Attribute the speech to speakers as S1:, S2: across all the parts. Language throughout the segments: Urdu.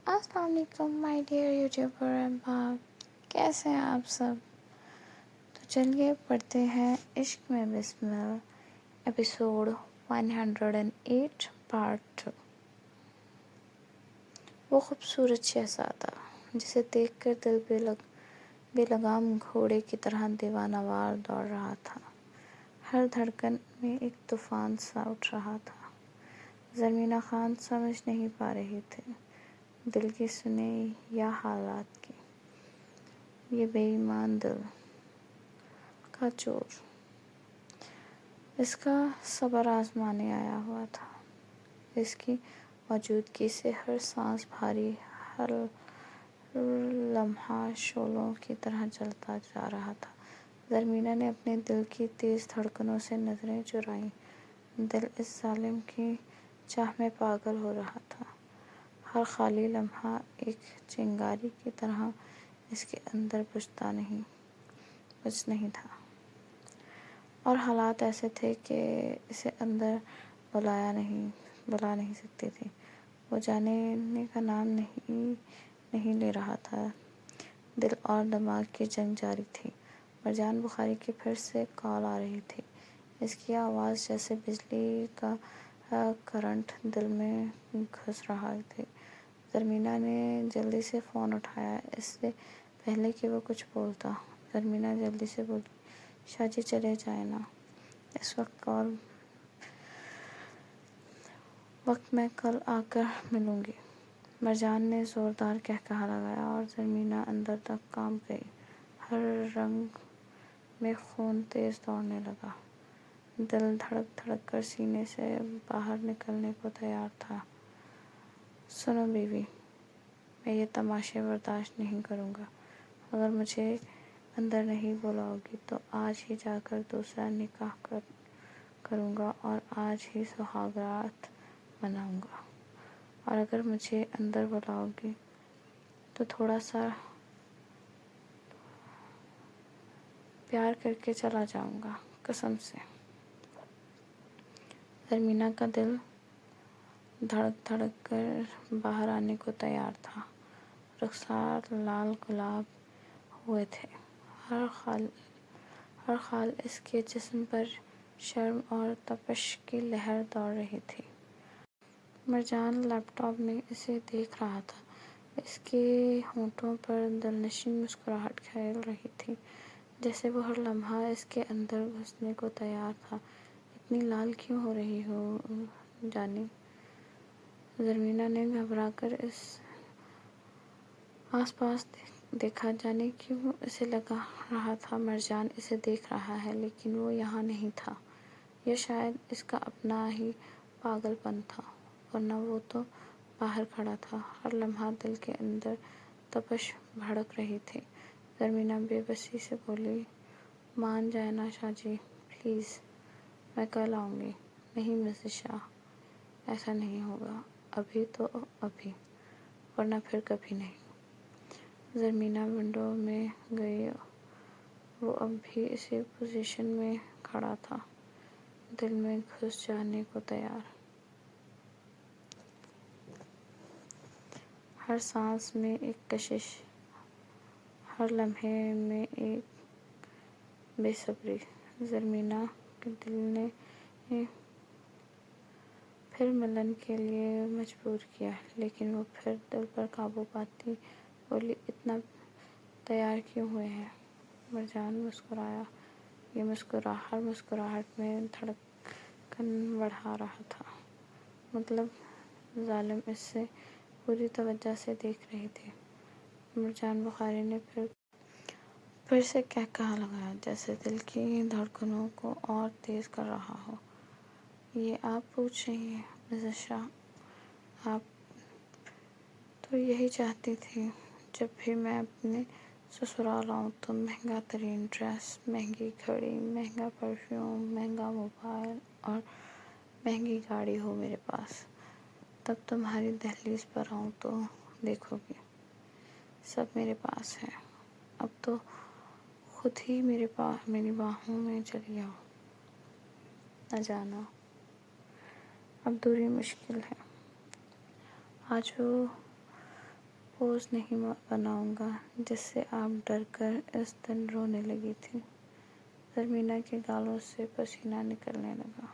S1: السلام علیکم مائی ڈیئر یوٹیوبر احباب، کیسے ہیں آپ سب؟ تو چلیے پڑھتے ہیں عشق میں بسم اللہ ایپیسوڈ 108 پارٹ 2۔ وہ خوبصورت شہزادہ جسے دیکھ کر دل بے لگام گھوڑے کی طرح دیوانہ وار دوڑ رہا تھا، ہر دھڑکن میں ایک طوفان سا اٹھ رہا تھا۔ زرمینہ خان سمجھ نہیں پا رہی تھی دل کی سنے یا حالات کی۔ یہ بے ایمان دل کا چور اس کا صبر آزمانے آیا ہوا تھا۔ اس کی موجودگی سے ہر سانس بھاری، ہر لمحہ شعلوں کی طرح جلتا جا رہا تھا۔ زرمینہ نے اپنے دل کی تیز دھڑکنوں سے نظریں چرائیں۔ دل اس ظالم کی چاہ میں پاگل ہو رہا تھا۔ ہر خالی لمحہ ایک چنگاری کی طرح اس کے اندر بجھ نہیں تھا، اور حالات ایسے تھے کہ اسے اندر بلا نہیں سکتی تھی۔ وہ جانے کا نام نہیں لے رہا تھا۔ دل اور دماغ کی جنگ جاری تھی۔ مرجان بخاری کی پھر سے کال آ رہی تھی۔ اس کی آواز جیسے بجلی کا کرنٹ دل میں گھس رہا تھی۔ زرمینہ نے جلدی سے فون اٹھایا اس سے پہلے کہ وہ کچھ بولتا۔ زرمینہ جلدی سے بولی، شاہ جی چلے جائیں نا، اس وقت میں کل آ کر ملوں گی۔ مرجان نے زوردار قہقہہ لگایا اور زرمینہ اندر تک کانپ گئی۔ ہر رگ میں خون تیز دوڑنے لگا۔ دل دھڑک دھڑک کر سینے سے باہر نکلنے کو تیار تھا۔ سنو بیوی، میں یہ تماشے برداشت نہیں کروں گا۔ اگر مجھے اندر نہیں بلاؤ گی تو آج ہی جا کر دوسرا نکاح کروں گا اور آج ہی سہاگ رات مناؤں گا، اور اگر مجھے اندر بلاؤ گی تو تھوڑا سا پیار کر کے چلا جاؤں گا، قسم سے۔ زرمینہ کا دل دھڑک دھڑک کر باہر آنے کو تیار تھا۔ رخسار لال گلاب ہوئے تھے۔ ہر خال اس کے جسم پر شرم اور تپش کی لہر دوڑ رہی تھی۔ مرجان لیپ ٹاپ میں اسے دیکھ رہا تھا۔ اس کے ہونٹوں پر دلنشین مسکراہٹ کھیل رہی تھی، جیسے وہ ہر لمحہ اس کے اندر گھسنے کو تیار تھا۔ اتنی لال کیوں ہو رہی ہو جانی؟ زرمینہ نے گھبرا کر آس پاس دیکھا۔ جانے کیوں اسے لگ رہا تھا مرجان اسے دیکھ رہا ہے، لیکن وہ یہاں نہیں تھا۔ یا شاید اس کا اپنا ہی پاگل پن تھا، ورنہ وہ تو باہر کھڑا تھا۔ ہر لمحہ دل کے اندر تپش بھڑک رہی تھی۔ زرمینہ بے بسی سے بولی، مان جائیں نا شاہ جی، پلیز، میں کل آؤں گی۔ نہیں مسز شاہ، ایسا نہیں ہوگا، ابھی تو ابھی، ورنہ پھر کبھی نہیں۔ زرمینہ ونڈو میں گئی۔ وہ اب بھی اسی پوزیشن میں کھڑا تھا، دل میں گھس جانے کو تیار۔ ہر سانس میں ایک کشش، ہر لمحے میں ایک بے صبری۔ زرمینہ کے دل نے پھر ملن کے لیے مجبور کیا، لیکن وہ پھر دل پر قابو پاتی بولی، اتنا تیار کیوں ہوئے ہیں؟ مرجان مسکرایا۔ یہ ہر مسکراہٹ میں دھڑکن بڑھا رہا تھا۔ مطلب ظالم اس سے پوری توجہ سے دیکھ رہی تھی۔ مرجان بخاری نے پھر سے قہقہہ لگایا، جیسے دل کی دھڑکنوں کو اور تیز کر رہا ہو۔ یہ آپ پوچھ رہی ہیں مسز شاہ؟ آپ تو یہی چاہتی تھی، جب بھی میں اپنے سسرال آؤں تو مہنگا ترین ڈریس، مہنگی گھڑی، مہنگا پرفیوم، مہنگا موبائل اور مہنگی گاڑی ہو میرے پاس۔ تب تمہاری دہلیز پر آؤں تو دیکھو گی، سب میرے پاس ہے۔ اب تو خود ہی میری باہوں میں چلی آؤ، نہ جانا اب دوری مشکل ہے۔ آج وہ پوز نہیں بناؤں گا جس سے آپ ڈر کر اس دن رونے لگی تھی۔ زرمینہ کے گالوں سے پسینہ نکلنے لگا۔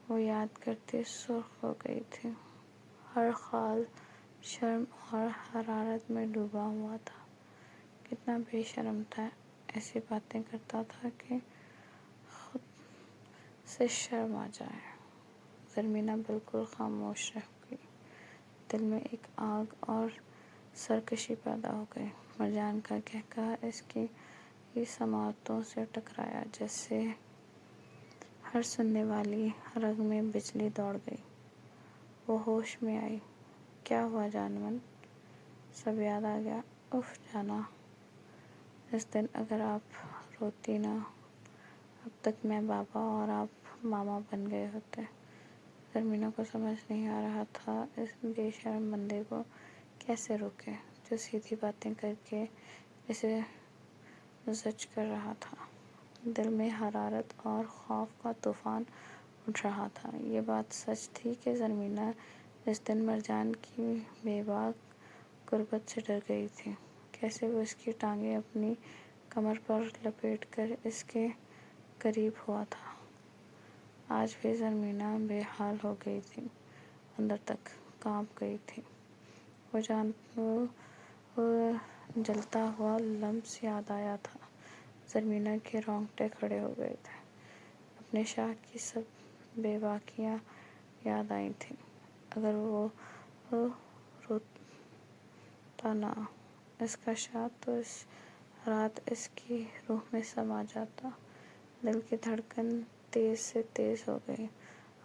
S1: وہ یاد کرتی سرخ ہو گئی تھی۔ ہر خال شرم اور حرارت میں ڈوبا ہوا تھا۔ کتنا بے شرم تھا، ایسی باتیں کرتا تھا کہ خود سے شرم آ جائے۔ زرمینہ بالکل خاموش رہ گئی۔ دل میں ایک آگ اور سرکشی پیدا ہو گئی۔ مرجان کا قہقہہ اس کی سماعتوں سے ٹکرایا، جیسے ہر سننے والی رگ میں بجلی دوڑ گئی۔ وہ ہوش میں آئی۔ کیا ہوا جان من؟ سب یاد آ گیا۔ اف جانا، اس دن اگر آپ روتی نہ، اب تک میں بابا اور آپ ماما بن گئے ہوتے۔ زرمینہ کو سمجھ نہیں آ رہا تھا اس بے شرم بندے کو کیسے روکے، جو سیدھی باتیں کر کے اسے زج کر رہا تھا۔ دل میں حرارت اور خوف کا طوفان اٹھ رہا تھا۔ یہ بات سچ تھی کہ زرمینہ اس دن مرجان کی بے باک قربت سے ڈر گئی تھی۔ کیسے وہ اس کی ٹانگیں اپنی کمر پر لپیٹ کر اس کے قریب ہوا تھا۔ آج بھی زرمینہ بے حال ہو گئی تھی، اندر تک کانپ گئی تھی۔ وہ جلتا ہوا لمس یاد آیا تھا۔ زرمینہ کے رونگٹے کھڑے ہو گئے تھے۔ اپنے شاہ کی سب بے باکیاں یاد آئی تھیں۔ اگر وہ روتا نہ اس کا شاہ تو اس رات اس کی روح میں سما جاتا۔ دل کی دھڑکن تیز سے تیز ہو گئی۔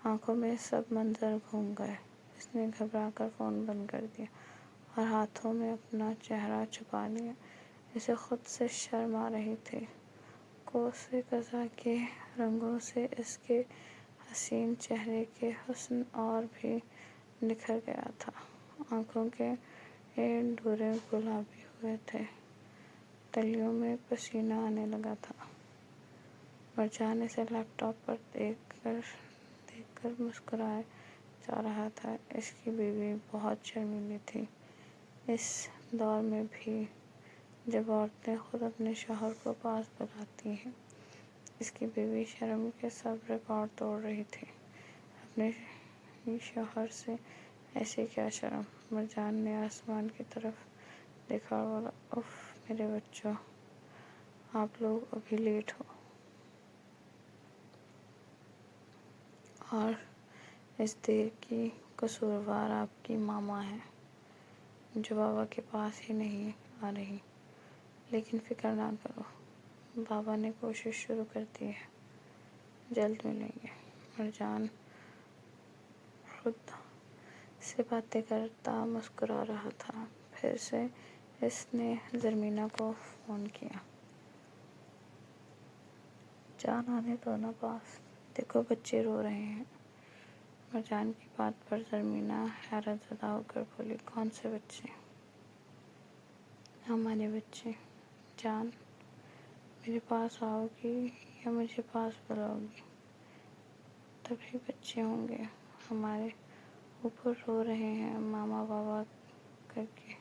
S1: آنکھوں میں سب منظر گھوم گئے۔ اس نے گھبرا کر فون بند کر دیا اور ہاتھوں میں اپنا چہرہ چھپا لیا۔ اسے خود سے شرم آ رہی تھی۔ کوسے قضا کے رنگوں سے اس کے حسین چہرے کے حسن اور بھی نکھر گیا تھا۔ آنکھوں کے ڈورے گلابی ہوئے تھے، تلیوں میں پسینہ آنے لگا تھا۔ مرجان اسے لیپ ٹاپ پر دیکھ کر مسکرائے جا رہا تھا۔ اس کی بیوی بہت شرمیلی تھی۔ اس دور میں بھی جب عورتیں خود اپنے شوہر کو پاس بلاتی ہیں۔ اس کی بیوی شرم کے سب ریکارڈ توڑ رہی تھی۔ اپنے شوہر سے ایسی کیا شرم؟ مرجان نے آسمان کی طرف دیکھا اور بولا، اف میرے بچوں، آپ لوگ ابھی لیٹ ہو۔ اور اس دیر کی قصوروار آپ کی ماما ہے، جو بابا کے پاس ہی نہیں آ رہی۔ لیکن فکر نہ کرو، بابا نے کوشش شروع کر دی ہے، جلد ملیں گے۔ مرجان خود سے باتیں کرتا مسکرا رہا تھا۔ پھر سے اس نے زرمینہ کو فون کیا۔ جان آنے دو نا پاس، دیکھو بچے رو رہے ہیں۔ مرجان کی بات پر زرمینہ حیرت زدہ ہو کر بولی، کون سے بچے؟ ہمارے بچے۔ جان، میرے پاس آؤ گی یا مجھے پاس بلاؤ گی؟ تبھی بچے ہوں گے، ہمارے اوپر رو رہے ہیں ماما بابا کر کے۔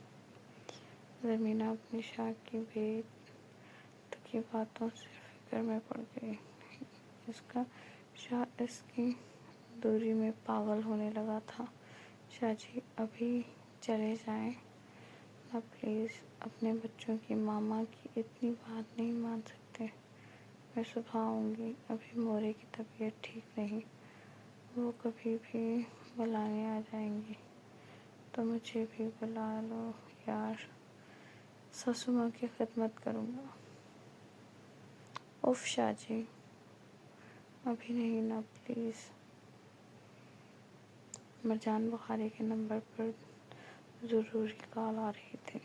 S1: زرمینہ اپنی شاہ کی بے تکی باتوں سے فکر میں پڑ گئی۔ اس کا شاہ اس کی دوری میں پاگل ہونے لگا تھا۔ شاہ جی، ابھی چلے جائیں نا پلیز، اپنے بچوں کی ماما کی اتنی بات نہیں مان سکتے۔ میں صبح آؤں گی، ابھی مورے کی طبیعت ٹھیک نہیں، وہ کبھی بھی بلانے آ جائیں گی تو مجھے بھی بلا لو یار، ساسو ماں کی خدمت کروں گا۔ اف شاہ جی، ابھی نہیں نا پلیز۔ مرجان بخاری کے نمبر پر ضروری کال آ رہی تھی۔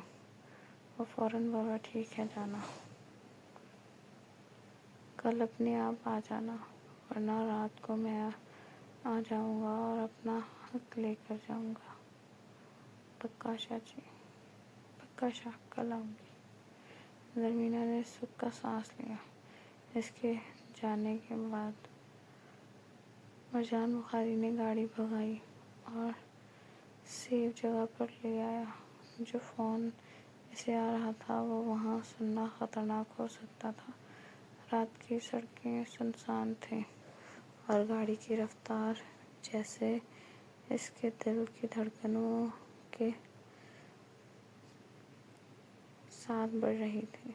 S1: وہ فوراً بولا، ٹھیک ہے جانا، کل اپنے آپ آ جانا، ورنہ رات کو میں آ جاؤں گا اور اپنا حق لے کر جاؤں گا۔ پکا شاہ جی؟ پکا شاہ، کل آؤں گی۔ زرمینہ نے سکھ کا سانس لیا۔ اس کے جانے کے بعد مرجان بخاری نے گاڑی بھگائی اور سیف جگہ پر لے آیا۔ جو فون اسے آ رہا تھا وہ وہاں سننا خطرناک ہو سکتا تھا۔ رات کی سڑکیں سنسان تھیں اور گاڑی کی رفتار جیسے اس کے دل کی دھڑکنوں کے ساتھ بڑھ رہی تھی۔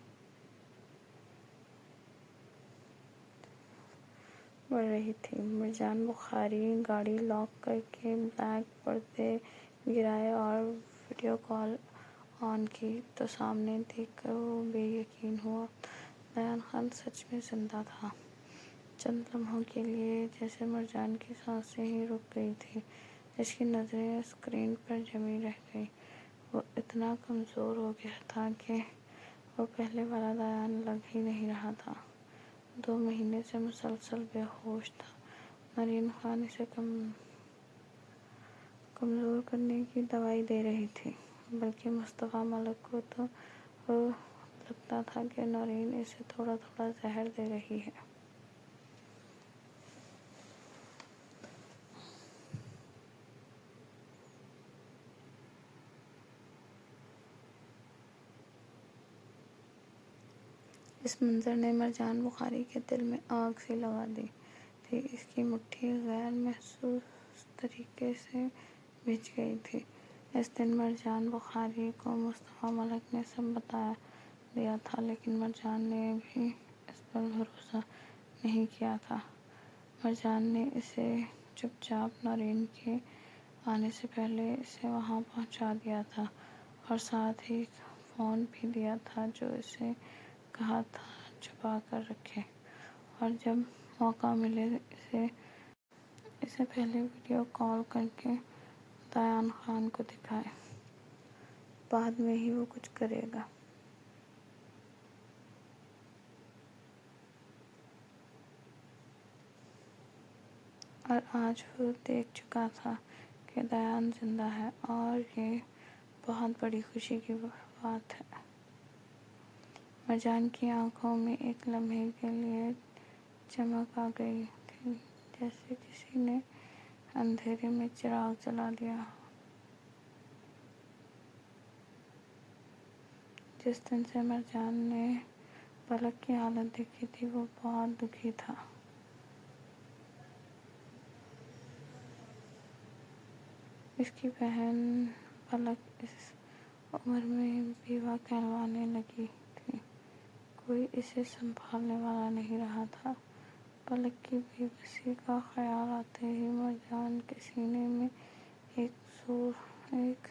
S1: مرجان بخاری گاڑی لاک کر کے بلیک پردے گرائے اور ویڈیو کال آن کی تو سامنے دیکھ کر وہ بے یقین ہوا۔ دیان خان سچ میں زندہ تھا۔ چند لمحوں کے لیے جیسے مرجان کی سانسیں ہی رک گئی تھیں۔ اس کی نظریں اسکرین پر جمی رہ گئیں۔ وہ اتنا کمزور ہو گیا تھا کہ وہ پہلے والا دیان لگ ہی نہیں رہا تھا۔ 2 مہینے سے مسلسل بے ہوش تھا۔ نرین خان اسے کمزور کرنے کی دوائی دے رہی تھی، بلکہ مصطفیٰ ملک کو تو لگتا تھا کہ نرین اسے تھوڑا تھوڑا زہر دے رہی ہے۔ اس منظر نے مرجان بخاری کے دل میں آگ سی لگا دی تھی۔ اس کی مٹھی غیر محسوس طریقے سے بھیج گئی تھی۔ اس دن مرجان بخاری کو مصطفیٰ ملک نے سب بتا دیا تھا، لیکن مرجان نے بھی اس پر بھروسہ نہیں کیا تھا۔ مرجان نے اسے چپ چاپ نرین کے آنے سے پہلے اسے وہاں پہنچا دیا تھا اور ساتھ ہی ایک فون بھی دیا تھا جو اسے کہا تھا چھپا کر رکھے، اور جب موقع ملے اسے پہلے ویڈیو کال کر کے دیان خان کو دکھائے، بعد میں ہی وہ کچھ کرے گا۔ اور آج وہ دیکھ چکا تھا کہ دیان زندہ ہے، اور یہ بہت بڑی خوشی کی بات ہے۔ مرجان کی آنکھوں میں ایک لمحے کے لیے چمک آ گئی تھی، جیسے کسی نے اندھیرے میں چراغ جلا دیا ہو۔ جس دن سے مرجان نے پلک کی حالت دیکھی تھی وہ بہت دکھی تھا۔ اس کی بہن پلک اس عمر میں بیوہ کہلوانے لگی تھی۔ کوئی اسے سنبھالنے والا نہیں رہا تھا۔ پلک کی بے بسی کا خیال آتے ہی مرجان کے سینے میں ایک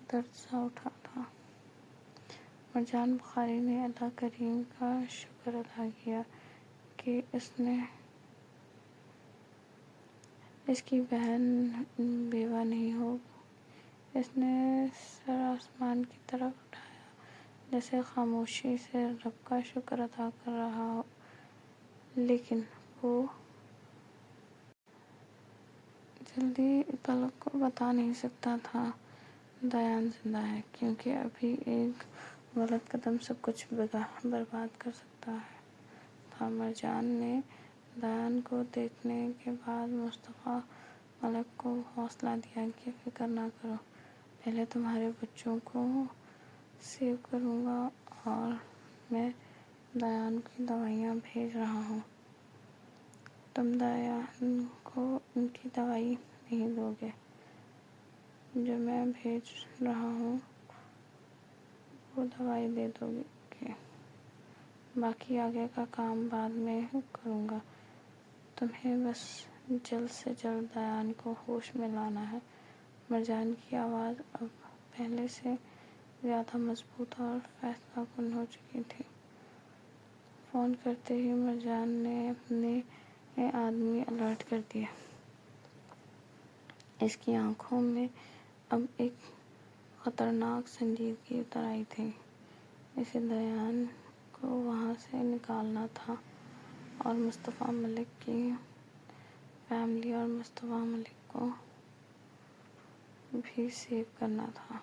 S1: درد سا اٹھا تھا۔ مرجان بخاری نے اللہ کریم کا شکر ادا کیا کہ اس نے اس کی بہن بیوہ نہیں ہو۔ اس نے سر آسمان کی طرف اٹھایا جیسے خاموشی سے رب کا شکر ادا کر رہا ہو، لیکن وہ جلدی پلک کو بتا نہیں سکتا تھا دیان زندہ ہے، کیونکہ ابھی ایک غلط قدم سب کچھ برباد کر سکتا تھا۔ مرجان نے دیان کو دیکھنے کے بعد مصطفیٰ ملک کو حوصلہ دیا کہ فکر نہ کرو، پہلے تمہارے بچوں کو سیو کروں گا اور میں دیان کی دوائیاں بھیج رہا ہوں۔ تم دیان کو ان کی دوائی نہیں دو گے، جو میں بھیج رہا ہوں وہ دوائی دے دو گے، باقی آگے کا کام بعد میں کروں گا۔ تمہیں بس جلد سے جلد دیان کو ہوش میں لانا ہے۔ مرجان کی آواز اب پہلے سے زیادہ مضبوط اور فیصلہ کن ہو چکی تھی۔ فون کرتے ہی مرجان نے اپنے آدمی الرٹ کر دیے۔ اس کی آنکھوں میں اب ایک خطرناک سنجیدگی اتر آئی تھی۔ اسے دیان کو وہاں سے نکالنا تھا اور مصطفیٰ ملک کی فیملی اور مصطفیٰ ملک کو بھی سیو کرنا تھا۔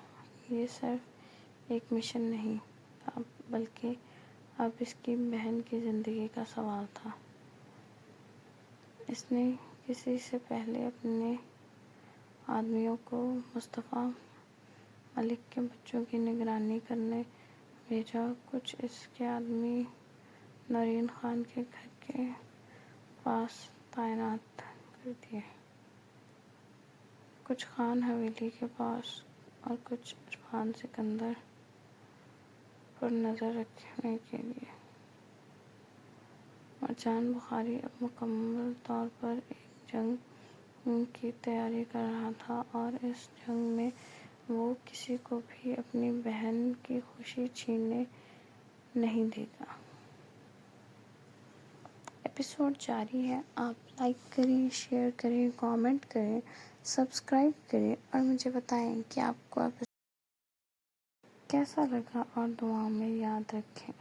S1: یہ صرف ایک مشن نہیں تھا، بلکہ اب اس کی بہن کی زندگی کا سوال تھا۔ اس نے کسی سے پہلے اپنے آدمیوں کو مصطفیٰ ملک کے بچوں کی نگرانی کرنے بھیجا۔ کچھ اس کے آدمی نرین خان کے گھر کے پاس تعینات کر دیے، کچھ خان حویلی کے پاس اور کچھ عرفان سکندر پر نظر رکھنے کے لیے۔ مرجان بخاری اب مکمل طور پر ایک جنگ کی تیاری کر رہا تھا اور اس جنگ میں وہ کسی کو بھی اپنی بہن کی خوشی چھیننے نہیں دے گا۔ ایپیسوڈ جاری ہے، آپ لائک کریں، شیئر کریں، کامنٹ کریں، سبسکرائب کریں اور مجھے بتائیں کہ آپ کو ایپیسوڈ کیسا لگا اور دعاؤں میں یاد رکھیں۔